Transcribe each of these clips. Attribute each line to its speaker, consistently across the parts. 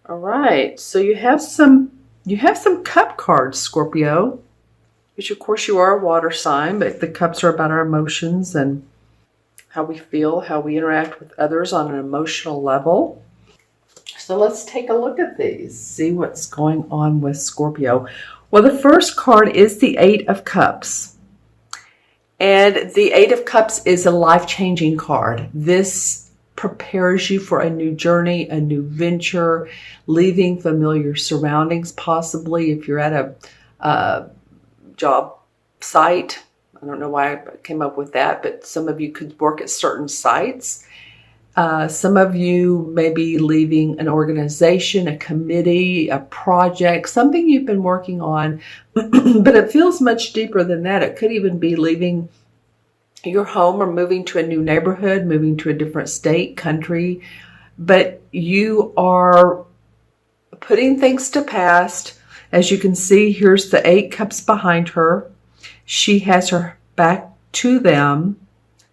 Speaker 1: All right, so you have some cup cards, Scorpio, which of course you are a water sign, but the cups are about our emotions and how we feel, how we interact with others on an emotional level. So let's take a look at these, see what's going on with Scorpio. Well, the first card is the Eight of Cups. And the Eight of Cups is a life-changing card. This prepares you for a new journey, a new venture, leaving familiar surroundings, possibly if you're at a job site. I don't know why I came up with that, but some of you could work at certain sites. Some of you may be leaving an organization, a committee, a project, something you've been working on, but it feels much deeper than that. It could even be leaving your home or moving to a new neighborhood, moving to a different state, country, but you are putting things to past. As you can see, here's the Eight Cups behind her. She has her back to them.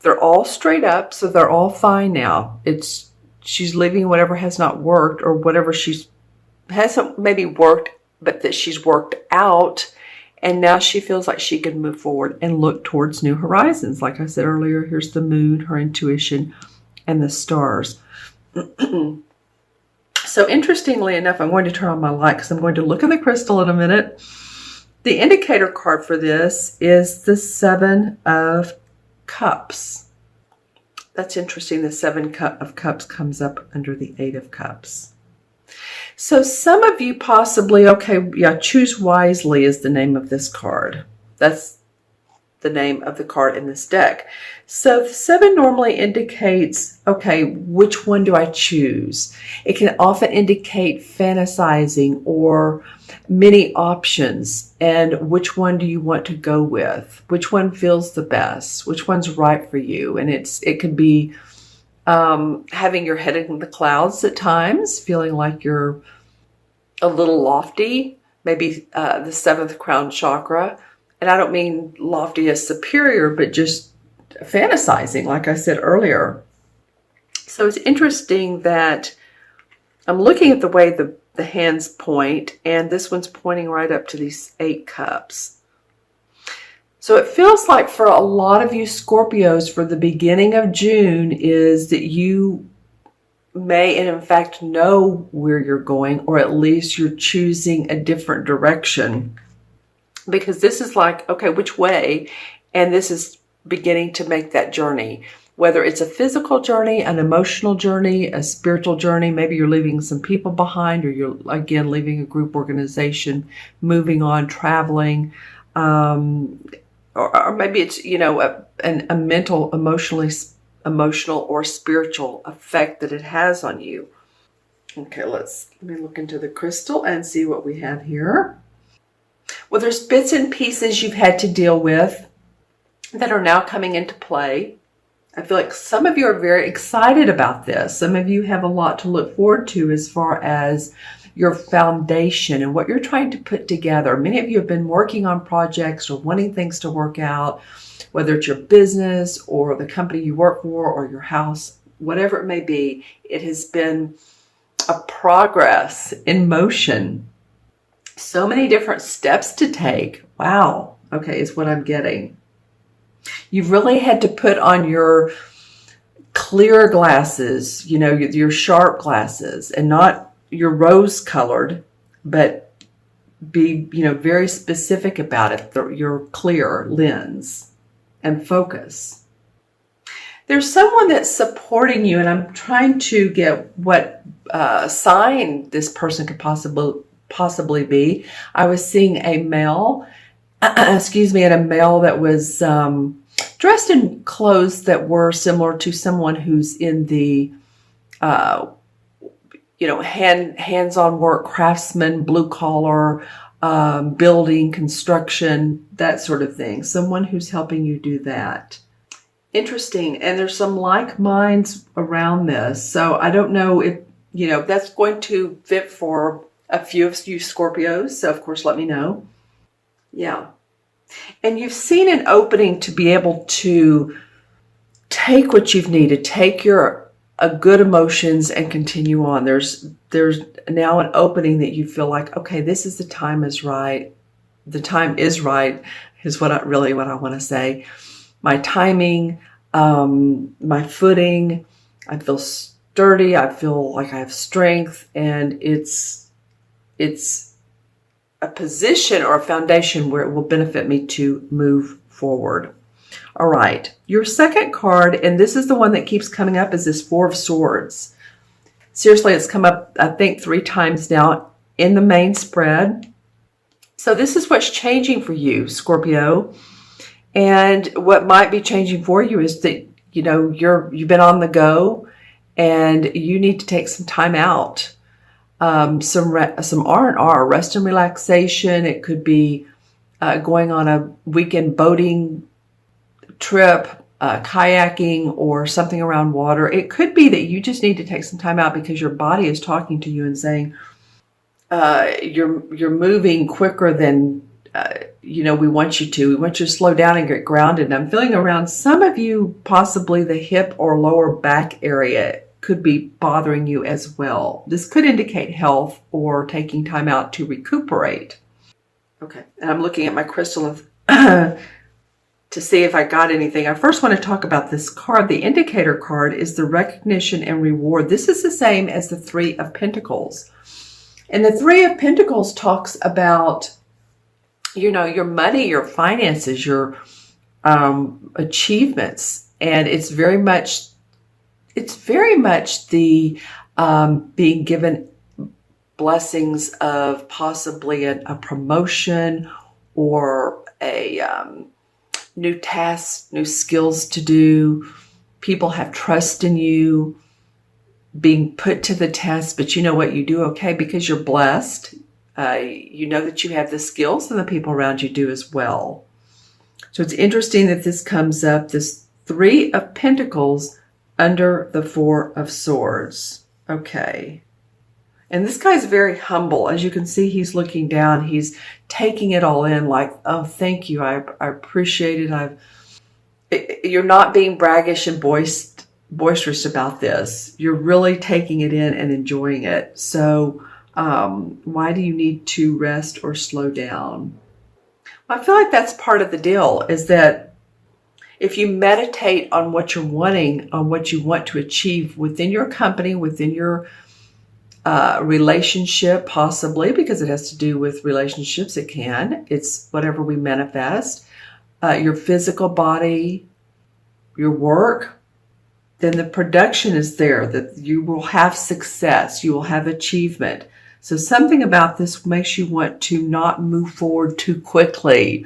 Speaker 1: They're all straight up, so they're all fine now. She's leaving whatever has not worked, or whatever hasn't maybe worked, but that she's worked out, and now she feels like she can move forward and look towards new horizons. Like I said earlier, here's the moon, her intuition, and the stars. So interestingly enough, I'm going to turn on my light because I'm going to look at the crystal in a minute. The indicator card for this is the Seven of Cups. That's interesting. The Seven of Cups comes up under the Eight of Cups. So some of you possibly, choose wisely is the name of this card. That's the name of the card in this deck. So the seven normally indicates, which one do I choose? It can often indicate fantasizing or many options, and which one do you want to go with? Which one feels the best? Which one's right for you? And it could be having your head in the clouds at times, feeling like you're a little lofty, maybe the seventh crown chakra. And I don't mean lofty as superior, but just fantasizing, like I said earlier. So it's interesting that I'm looking at the way the hands point, and this one's pointing right up to these Eight Cups. So it feels like for a lot of you Scorpios, for the beginning of June, is that you may, and in fact, know where you're going, or at least you're choosing a different direction. Because this is like, which way? And this is beginning to make that journey. Whether it's a physical journey, an emotional journey, a spiritual journey, maybe you're leaving some people behind, or you're, again, leaving a group organization, moving on, traveling, or maybe it's, a mental, emotional or spiritual effect that it has on you. Okay, let me look into the crystal and see what we have here. Well, there's bits and pieces you've had to deal with that are now coming into play. I feel like some of you are very excited about this. Some of you have a lot to look forward to as far as your foundation and what you're trying to put together. Many of you have been working on projects or wanting things to work out, whether it's your business or the company you work for or your house, whatever it may be. It has been a progress in motion. So many different steps to take. Wow. Okay, is what I'm getting. You've really had to put on your clear glasses, your sharp glasses, and not your rose colored, but be, very specific about it, your clear lens and focus. There's someone that's supporting you, and I'm trying to get what sign this person could possibly be. I was seeing a male, and a male that was dressed in clothes that were similar to someone who's in the, hands-on work, craftsman, blue collar, building, construction, that sort of thing. Someone who's helping you do that. Interesting. And there's some like minds around this. So I don't know if, that's going to fit for a few of you Scorpios. So of course, let me know. Yeah. And you've seen an opening to be able to take what you've needed, take your a good emotions and continue on. There's now an opening that you feel like, okay, this is the time is right. The time is right is what I want to say. My timing, my footing, I feel sturdy. I feel like I have strength, and it's a position or a foundation where it will benefit me to move forward. All right, your second card, and this is the one that keeps coming up, is this Four of Swords. Seriously, it's come up, I think, 3 times now in the main spread. So this is what's changing for you, Scorpio. And what might be changing for you is that, you know, you've been on the go and you need to take some time out. Some R&R, rest and relaxation. It could be going on a weekend boating trip, kayaking, or something around water. It could be that you just need to take some time out because your body is talking to you and saying you're moving quicker than you know we want you to. We want you to slow down and get grounded. And I'm feeling around some of you, possibly the hip or lower back area could be bothering you as well. This could indicate health or taking time out to recuperate. Okay, and I'm looking at my crystal to see if I got anything. I first want to talk about this card. The indicator card is the recognition and reward. This is the same as the Three of Pentacles. And the Three of Pentacles talks about, you know, your money, your finances, your achievements. And it's very much the being given blessings of possibly a promotion or a new tasks, new skills to do. People have trust in you, being put to the test, but you know what? You do okay because you're blessed. You know that you have the skills and the people around you do as well. So it's interesting that this comes up, this Three of Pentacles under the Four of Swords. Okay. And this guy's very humble. As you can see, he's looking down. He's taking it all in like, oh, thank you. I appreciate it. You're not being braggish and boisterous about this. You're really taking it in and enjoying it. So why do you need to rest or slow down? Well, I feel like that's part of the deal, is that if you meditate on what you're wanting, on what you want to achieve within your company, within your relationship, possibly, because it has to do with relationships. It's whatever we manifest, your physical body, your work, then the production is there, that you will have success, you will have achievement. So something about this makes you want to not move forward too quickly.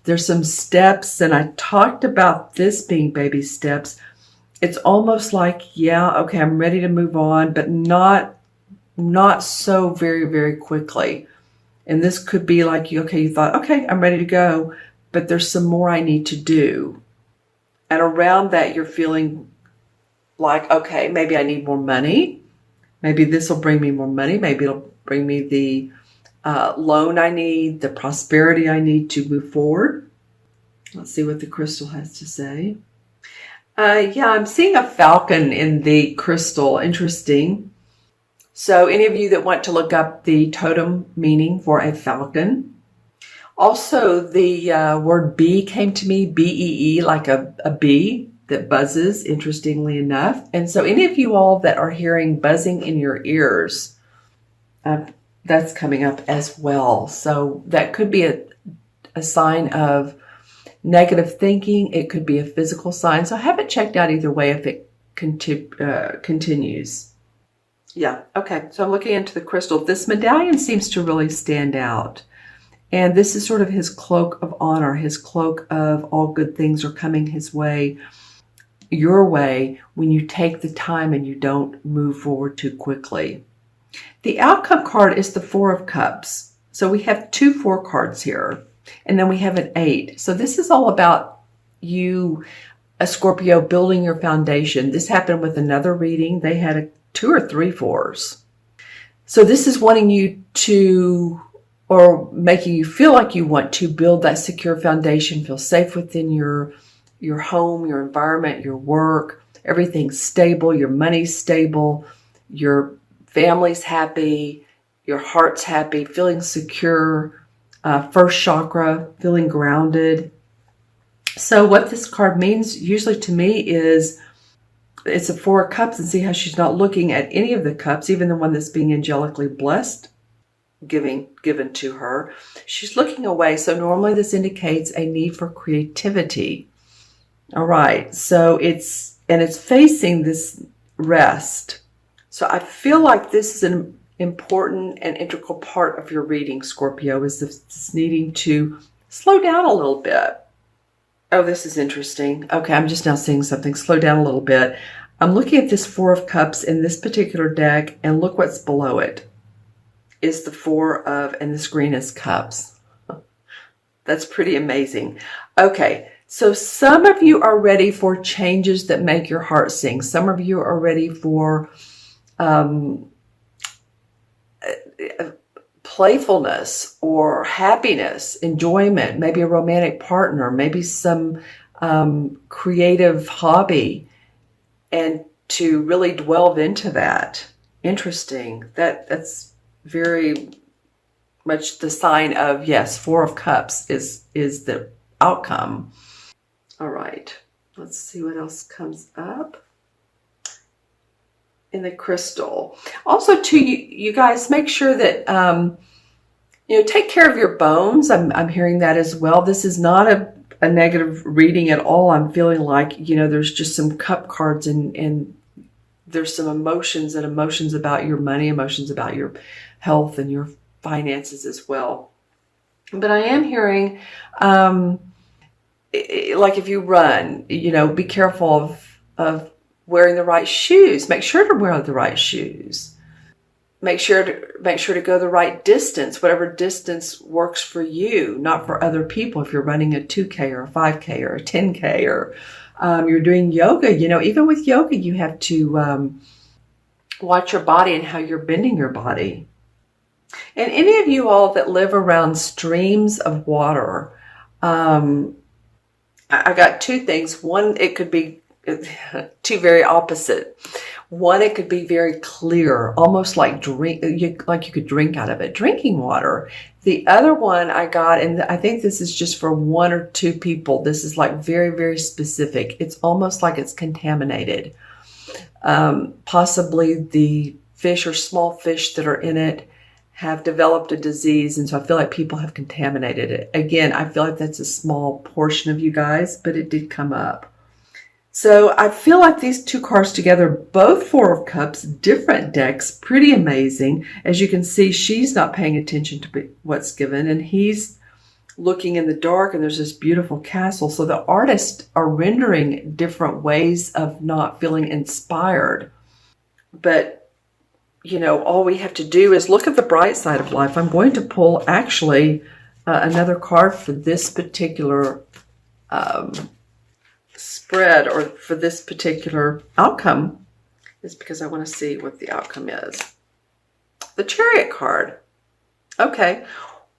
Speaker 1: There's some steps, and I talked about this being baby steps. It's almost like, yeah, okay, I'm ready to move on, but not so very, very quickly. And this could be like, you thought, okay, I'm ready to go, but there's some more I need to do. And around that, you're feeling like, okay, maybe I need more money. Maybe this will bring me more money. Maybe it'll bring me the loan I need, the prosperity I need to move forward. Let's see what the crystal has to say. Yeah, I'm seeing a falcon in the crystal. Interesting. So any of you that want to look up the totem meaning for a falcon. Also, the word bee came to me, B-E-E, like a bee that buzzes, interestingly enough. And so any of you all that are hearing buzzing in your ears, that's coming up as well. So that could be a sign of negative thinking. It could be a physical sign. So I haven't checked out either way if it continues. Yeah, okay. So I'm looking into the crystal. This medallion seems to really stand out. And this is sort of his cloak of honor, his cloak of all good things are coming his way, your way, when you take the time and you don't move forward too quickly. The outcome card is the Four of Cups. So we have 2 4 cards here, and then we have an 8. So this is all about you, a Scorpio, building your foundation. This happened with another reading. They had 2 or 3 4s. So this is wanting you to, or making you feel like you want to build that secure foundation, feel safe within your home, your environment, your work, everything's stable, your money's stable, your family's happy, your heart's happy, feeling secure, first chakra, feeling grounded. So what this card means usually to me is it's a Four of Cups, and see how she's not looking at any of the cups, even the one that's being angelically blessed, given to her. She's looking away. So normally this indicates a need for creativity. All right. So it's facing this rest. So I feel like this is an important and integral part of your reading, Scorpio, is this needing to slow down a little bit. Oh, this is interesting. Okay, I'm just now seeing something. Slow down a little bit. I'm looking at this Four of Cups in this particular deck, and look what's below it. Is the Four of, and this green is Cups. That's pretty amazing. Okay, so some of you are ready for changes that make your heart sing. Some of you are ready for playfulness or happiness, enjoyment, maybe a romantic partner, maybe some creative hobby, and to really delve into that. Interesting. That's very much the sign of, yes, Four of Cups is the outcome. All right, let's see what else comes up in the crystal. Also, too, you guys make sure that take care of your bones. I'm hearing that as well. This is not a negative reading at all. I'm feeling like there's just some cup cards and there's some emotions about your money, emotions about your health and your finances as well. But I am hearing like if you run, be careful of wearing the right shoes. Make sure to wear the right shoes. Make sure to go the right distance, whatever distance works for you, not for other people. If you're running a 2K or a 5K or a 10K, or you're doing yoga, even with yoga, you have to watch your body and how you're bending your body. And any of you all that live around streams of water, I got two things. One, it could be two very opposite. One, it could be very clear, almost like you could drink out of it, drinking water. The other one I got, and I think this is just for one or two people. This is like very, very specific. It's almost like it's contaminated. Possibly the fish or small fish that are in it have developed a disease, and so I feel like people have contaminated it. Again, I feel like that's a small portion of you guys, but it did come up. So I feel like these two cards together, both Four of Cups, different decks, pretty amazing. As you can see, she's not paying attention to what's given, and he's looking in the dark, and there's this beautiful castle. So the artists are rendering different ways of not feeling inspired. But all we have to do is look at the bright side of life. I'm going to pull actually another card for this particular spread, or for this particular outcome, is because I want to see what the outcome is. The Chariot card. Okay.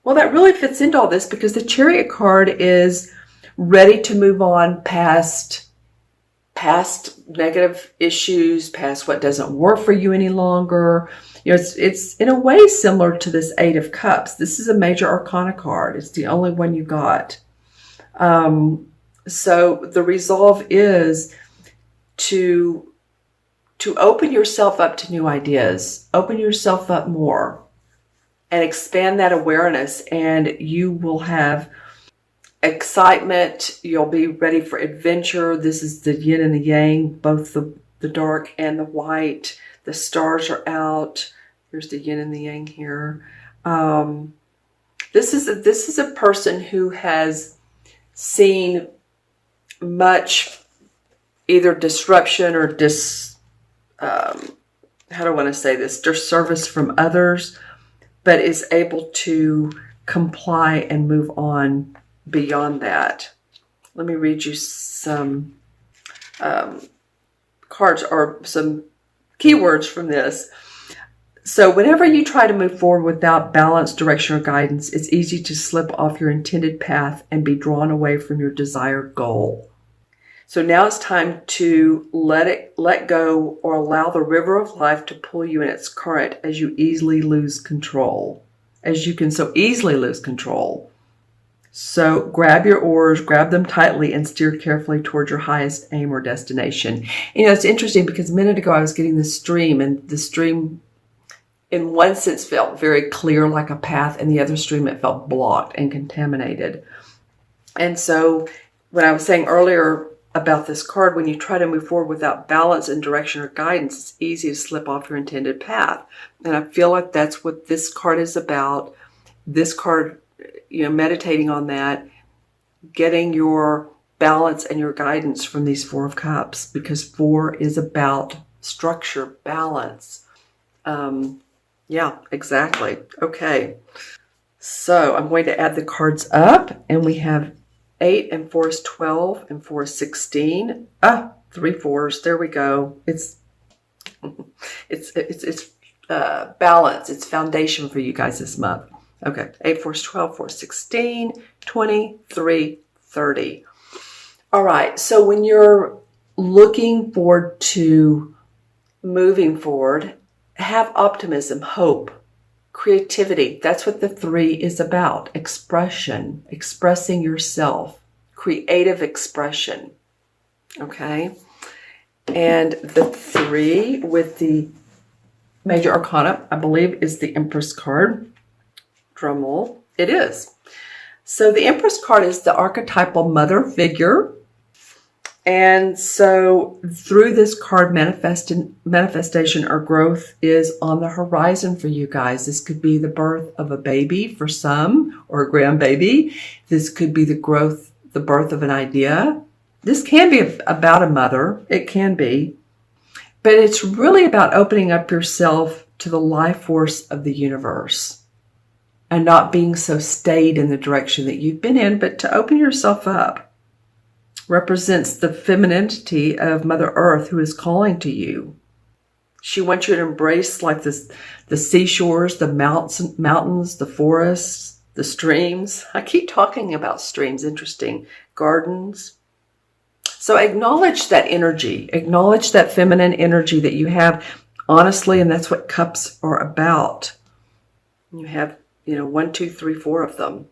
Speaker 1: Well, that really fits into all this, because the Chariot card is ready to move on past negative issues, past what doesn't work for you any longer. It's in a way similar to this Eight of Cups. This is a major arcana card. It's the only one you got. So the resolve is to open yourself up to new ideas, open yourself up more, and expand that awareness, and you will have excitement. You'll be ready for adventure. This is the yin and the yang, both the dark and the white. The stars are out. Here's the yin and the yang here. This is a person who has seen much either disruption or how do I want to say this, disservice from others, but is able to comply and move on beyond that. Let me read you some cards or some keywords from this. So whenever you try to move forward without balance, direction, or guidance, it's easy to slip off your intended path and be drawn away from your desired goal. So now it's time to let go or allow the river of life to pull you in its current as you easily lose control, as you can so easily lose control. So grab your oars, grab them tightly, and steer carefully toward your highest aim or destination. You know, it's interesting because a minute ago I was getting this stream, and the stream in one sense felt very clear like a path, and the other stream it felt blocked and contaminated. And so when I was saying earlier about this card, when you try to move forward without balance and direction or guidance, it's easy to slip off your intended path. And I feel like that's what this card is about. This card, you know, meditating on that, getting your balance and your guidance from these Four of Cups, because 4 is about structure, balance. Yeah, exactly. Okay. So I'm going to add the cards up, and we have 8 and 4 is 12 and 4 is 16. 3 4s. There we go. It's balance. It's foundation for you guys this month. Okay. 8 4 is 12, 4 is 16, 23, 30. All right. So when you're looking forward to moving forward, have optimism, hope, creativity. That's what the 3 is about. Expression, expressing yourself, creative expression. Okay. And the 3 with the major arcana, I believe, is the Empress card. Drum roll. It is. So the Empress card is the archetypal mother figure. And so through this card, manifestation or growth is on the horizon for you guys. This could be the birth of a baby for some, or a grandbaby. This could be the birth of an idea. This can be about a mother. It can be. But it's really about opening up yourself to the life force of the universe and not being so stayed in the direction that you've been in, but to open yourself up. Represents the femininity of Mother Earth, who is calling to you. She wants you to embrace like this, the seashores, the mountains, the forests, the streams. I keep talking about streams, interesting. Gardens. So acknowledge that energy. Acknowledge that feminine energy that you have, honestly, and that's what cups are about. You have, 1, 2, 3, 4 of them.